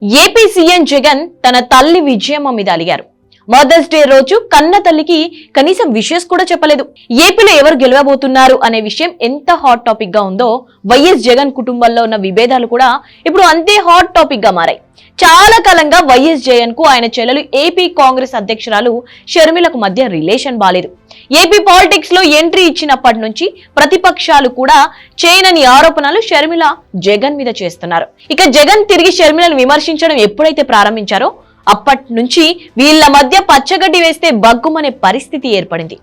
AP CM Jagan తన తల్లి విజయమ్మ మీద అలిగారు. మదర్స్ డే రోజు కన్న తల్లికి కనీసం విషెస్ కూడా చెప్పలేదు. ఏపీలో ఎవరు గెలవబోతున్నారు అనే విషయం ఎంత హాట్ టాపిక్ గా ఉందో వైఎస్ జగన్ కుటుంబంలో ఉన్న విభేదాలు కూడా ఇప్పుడు అంతే హాట్ టాపిక్ గా మారాయి. చాలా కాలంగా వైఎస్ జగన్ కు ఆయన చెల్లెలు ఏపీ కాంగ్రెస్ అధ్యక్షురాలు షర్మిలకు మధ్య రిలేషన్ బాలేదు. ఏపీ పాలిటిక్స్ లో ఎంట్రీ ఇచ్చినప్పటి నుంచి ప్రతిపక్షాలు కూడా చేయనని ఆరోపణలు షర్మిల జగన్ మీద చేస్తున్నారు. ఇక జగన్ తిరిగి షర్మిలను విమర్శించడం ఎప్పుడైతే ప్రారంభించారో అప్పటి నుంచి వీళ్ల మధ్య పచ్చగడ్డి వేస్తే బగ్గుమనే పరిస్థితి ఏర్పడింది.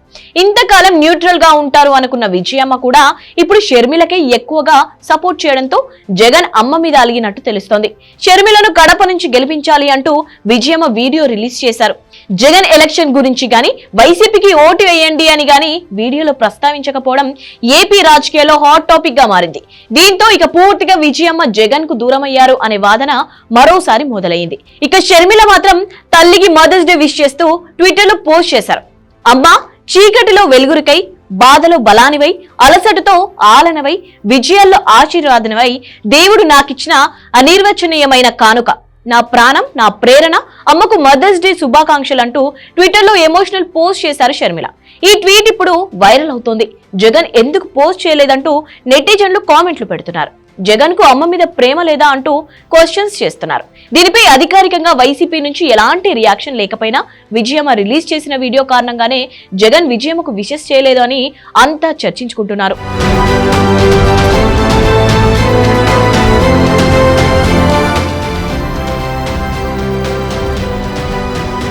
ఇంతకాలం న్యూట్రల్ గా ఉంటారు అనుకున్న విజయమ్మ కూడా ఇప్పుడు షర్మిలకే ఎక్కువగా సపోర్ట్ చేయడంతో జగన్ అమ్మ మీద అలిగినట్టు తెలుస్తోంది. షర్మిలను కడప నుంచి గెలిపించాలి అంటూ విజయమ్మ వీడియో రిలీజ్ చేశారు. జగన్ ఎలక్షన్ గురించి గాని వైసీపీకి ఓటు వేయండి అని గాని వీడియోలో ప్రస్తావించకపోవడం ఏపీ రాజకీయాల్లో హాట్ టాపిక్ గా మారింది. దీంతో ఇక పూర్తిగా విజయమ్మ జగన్ కు దూరమయ్యారు అనే వాదన మరోసారి మొదలైంది. ఇక షర్మిల మాత్రం తల్లికి మదర్స్ డే విష్ చేస్తూ ట్విట్టర్ లో పోస్ట్ చేశారు. అమ్మా, చీకటిలో వెలుగురికై, బాధలో బలానివై, అలసటతో ఆలనవై, విజయాల్లో ఆశీర్వాదనవై దేవుడు నాకిచ్చిన అనిర్వచనీయమైన కానుక, నా ప్రాణం, నా ప్రేరణ, అమ్మకు మదర్స్ డే శుభాకాంక్షలు అంటూ ట్విట్టర్ లో ఎమోషనల్ పోస్ట్ చేశారు షర్మిల. ఈ ట్వీట్ ఇప్పుడు వైరల్ అవుతోంది. జగన్ ఎందుకు పోస్ట్ చేయలేదంటూ నెటిజన్లు కామెంట్లు పెడుతున్నారు. జగన్ కు అమ్మ మీద ప్రేమ లేదా అంటూ క్వశ్చన్స్ చేస్తున్నారు. దీనిపై అధికారికంగా వైసీపీ నుంచి ఎలాంటి రియాక్షన్ లేకపోయినా విజయమ్మ రిలీజ్ చేసిన వీడియో కారణంగానే జగన్ విజయమ్మకు విషెస్ చేయలేదు అని అంతా చర్చించుకుంటున్నారు.